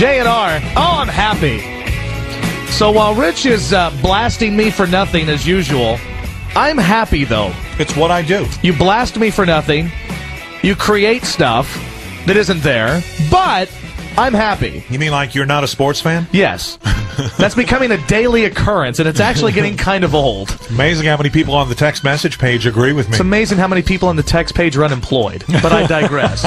J&R. Oh, I'm happy. So while Rich is blasting me for nothing as usual, I'm happy, though. It's what I do. You blast me for nothing. You create stuff that isn't there, but I'm happy. You mean like you're not a sports fan? Yes. That's becoming a daily occurrence, and it's actually getting kind of old. It's amazing how many people on the text message page agree with me. It's amazing how many people on the text page are unemployed, but I digress.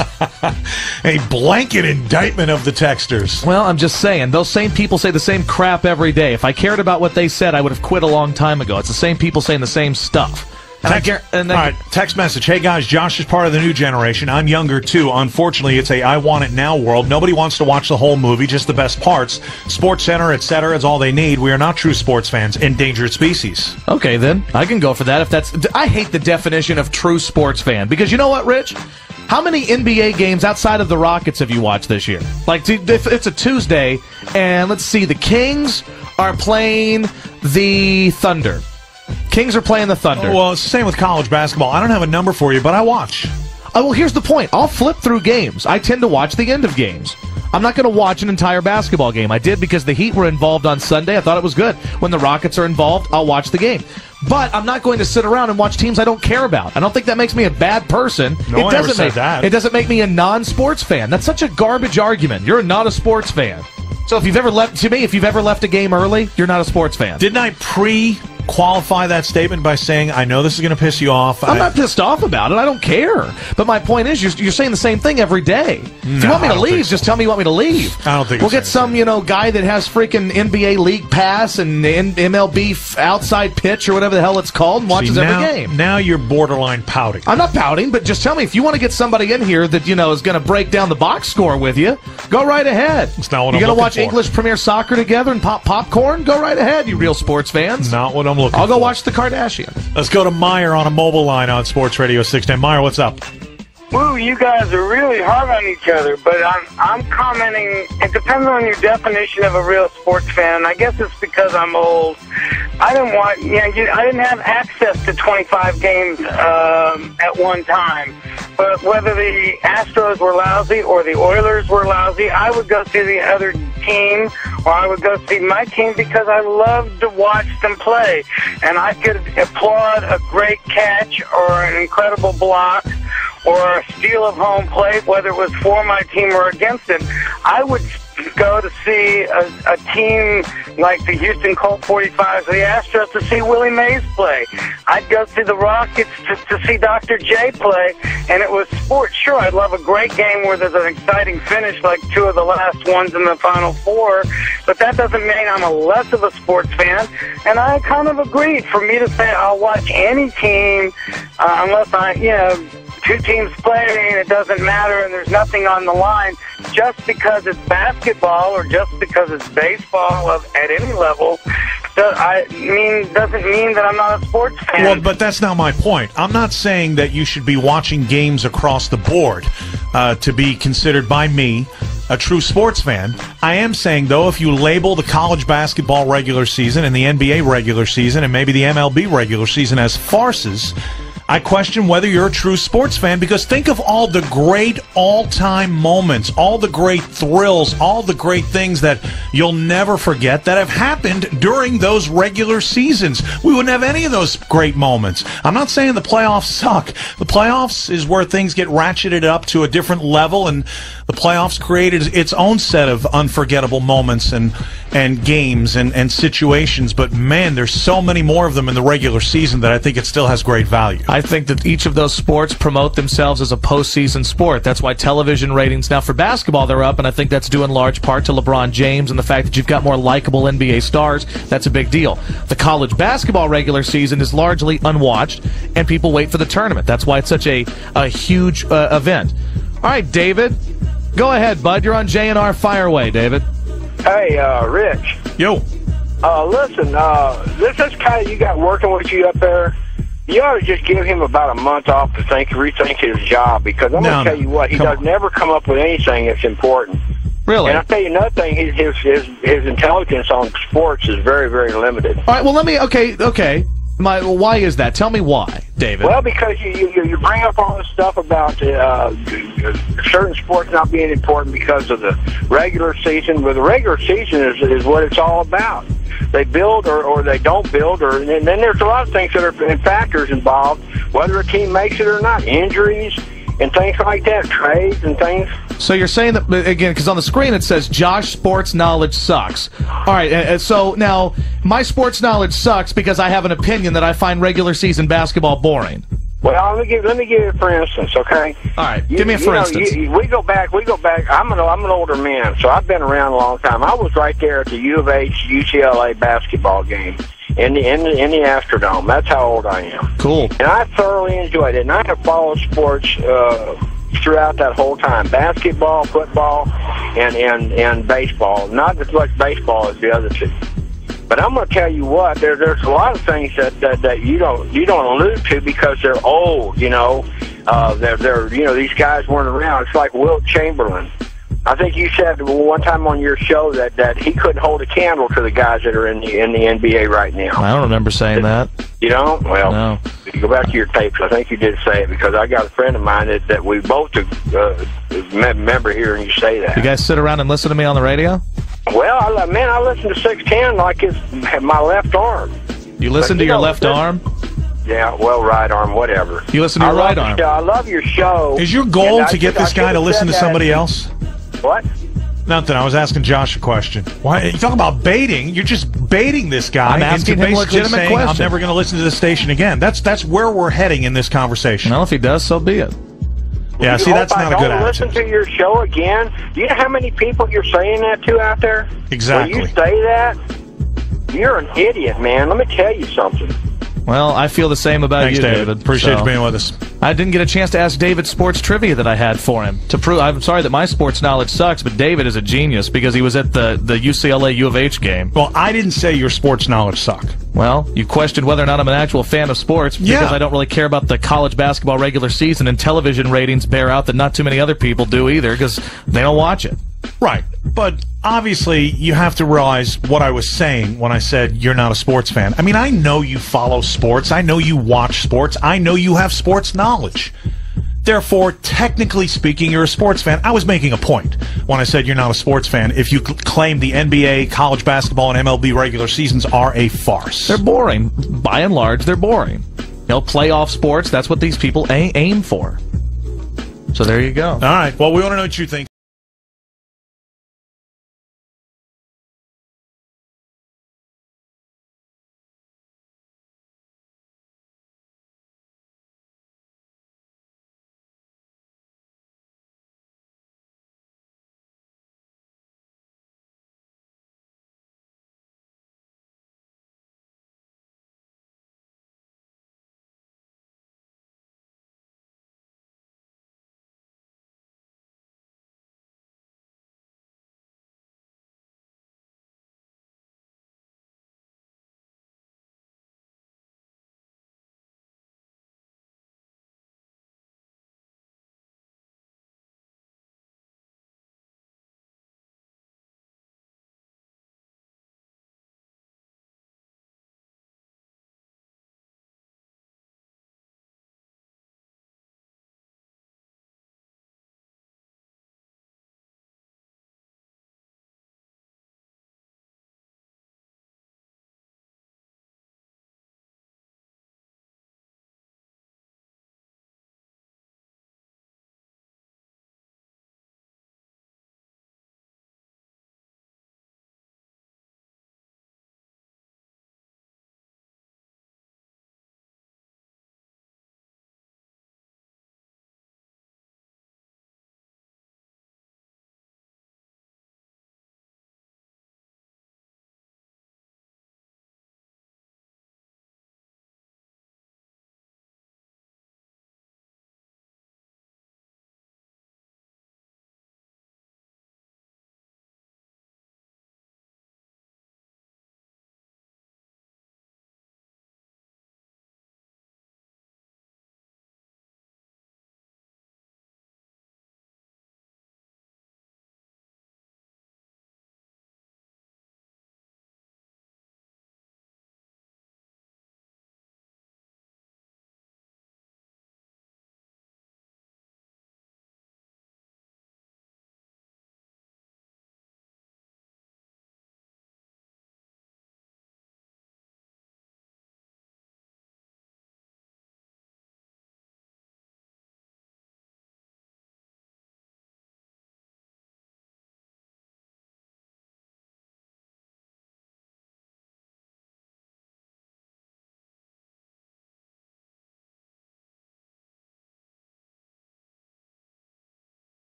A blanket indictment of the texters. Well, I'm just saying, those same people say the same crap every day. If I cared about what they said, I would have quit a long time ago. It's the same people saying the same stuff. All right, text message. Hey, guys, Josh is part of the new generation. I'm younger, too. Unfortunately, it's a I want it now world. Nobody wants to watch the whole movie, just the best parts. Sports Center, etc. is all they need. We are not true sports fans. Endangered species. Okay, then. I can go for that. If that's. I hate the definition of true sports fan. Because you know what, Rich? How many NBA games outside of the Rockets have you watched this year? Like, if it's a Tuesday, and let's see, the Kings are playing the Thunder. Kings are playing the Thunder. Well, it's the same with college basketball. I don't have a number for you, but I watch. Oh, well, here's the point. I'll flip through games. I tend to watch the end of games. I'm not going to watch an entire basketball game. I did because the Heat were involved on Sunday. I thought it was good. When the Rockets are involved, I'll watch the game. But I'm not going to sit around and watch teams I don't care about. I don't think that makes me a bad person. No one ever said that. It doesn't make me a non-sports fan. That's such a garbage argument. You're not a sports fan. So if you've ever left a game early, you're not a sports fan. Didn't I qualify that statement by saying, I know this is going to piss you off? I'm not pissed off about it. I don't care. But my point is, you're saying the same thing every day. If you want me to leave, just tell me you want me to leave. I don't think we'll get some guy that has freaking NBA League Pass and MLB outside pitch or whatever the hell it's called and watches every game. Now you're borderline pouting. I'm not pouting, but just tell me if you want to get somebody in here that is going to break down the box score with you. Go right ahead. It's not what you're going to watch English Premier Soccer together and pop popcorn? Go right ahead, you real sports fans. Not what I'm looking for. I'll go watch the Kardashians. Let's go to Meyer on a mobile line on Sports Radio 610. Meyer, what's up? Woo, you guys are really hard on each other, but I'm commenting. It depends on your definition of a real sports fan. I guess it's because I'm old. I didn't have access to 25 games at one time. But whether the Astros were lousy or the Oilers were lousy, I would go see the other team, or I would go see my team because I loved to watch them play. And I could applaud a great catch or an incredible block or a steal of home plate, whether it was for my team or against it. I would go to see a team like the Houston Colt 45s or the Astros to see Willie Mays play. I'd go see the Rockets to see Dr. J play, and it was sports. Sure, I'd love a great game where there's an exciting finish like two of the last ones in the Final Four, but that doesn't mean I'm a less of a sports fan, and I kind of agreed. For me to say I'll watch any team unless two teams play and it doesn't matter and there's nothing on the line, just because it's basketball or just because it's baseball at any level, doesn't mean that I'm not a sports fan. Well, but that's not my point. I'm not saying that you should be watching games across the board to be considered by me a true sports fan. I am saying, though, if you label the college basketball regular season and the NBA regular season and maybe the MLB regular season as farces, I question whether you're a true sports fan, because think of all the great all-time moments, all the great thrills, all the great things that you'll never forget that have happened during those regular seasons. We wouldn't have any of those great moments. I'm not saying the playoffs suck. The playoffs is where things get ratcheted up to a different level, and the playoffs created its own set of unforgettable moments and games and situations. But, man, there's so many more of them in the regular season that I think it still has great value. I think that each of those sports promote themselves as a postseason sport. That's why television ratings now for basketball, they're up, and I think that's due in large part to LeBron James and the fact that you've got more likable NBA stars. That's a big deal. The college basketball regular season is largely unwatched, and people wait for the tournament. That's why it's such a huge event. All right, David, go ahead, bud. You're on J&R. Fire away, David. Hey, Rich. Yo. Listen, this guy you got working with you up there, you ought to just give him about a month off to rethink his job, because I'm going to tell you what, he does never come up with anything that's important. Really? And I'll tell you another thing, his intelligence on sports is very, very limited. All right, well, okay. Why is that? Tell me why, David. Well, because you bring up all this stuff about certain sports not being important because of the regular season. But the regular season is what it's all about. They build or they don't build, and then there's a lot of things that are factors involved, whether a team makes it or not, injuries and things like that, trades and things. So you're saying that, again, because on the screen it says Josh sports knowledge sucks. All right, so now my sports knowledge sucks because I have an opinion that I find regular season basketball boring. Well, let me give you for instance, okay? All right, give me a for instance. We go back. I'm an older man, so I've been around a long time. I was right there at the U of H UCLA basketball game in the Astrodome. That's how old I am. Cool. And I thoroughly enjoyed it. And I have followed sports throughout that whole time: basketball, football, and baseball. Not as much baseball as the other two. But I'm going to tell you what, there's a lot of things that you don't allude to because they're old. You know, these guys weren't around. It's like Wilt Chamberlain. I think you said one time on your show that he couldn't hold a candle to the guys that are in the NBA right now. I don't remember saying that. You don't? Well, no. If you go back to your tapes, I think you did say it because I got a friend of mine that we both remember hearing you say that. You guys sit around and listen to me on the radio? Well, I listen to 610 like it's my left arm. You listen to your left arm? Yeah, well, right arm, whatever. You listen to your right arm? I love your show. Is your goal to get this guy to listen to somebody else? What? Nothing. I was asking Josh a question. Why you talk about baiting? You're just baiting this guy I'm asking into him basically legitimate saying, questions. I'm never going to listen to this station again. That's where we're heading in this conversation. Well, if he does, so be it. Yeah, see, that's not a good attitude. Listen to your show again. Do you know how many people you're saying that to out there? Exactly. When you say that, you're an idiot, man. Let me tell you something. Well, I feel the same about Thanks, you, David. Appreciate you being with us. I didn't get a chance to ask David sports trivia that I had for him to prove. I'm sorry that my sports knowledge sucks, but David is a genius because he was at the UCLA U of H game. Well, I didn't say your sports knowledge sucked. Well, you questioned whether or not I'm an actual fan of sports because I don't really care about the college basketball regular season, and television ratings bear out that not too many other people do either because they don't watch it. Right. But obviously, you have to realize what I was saying when I said you're not a sports fan. I mean, I know you follow sports. I know you watch sports. I know you have sports knowledge. Therefore, technically speaking, you're a sports fan. I was making a point when I said you're not a sports fan if you claim the NBA, college basketball, and MLB regular seasons are a farce. They're boring. By and large, they're boring. Playoff sports, that's what these people aim for. So there you go. All right. Well, we want to know what you think.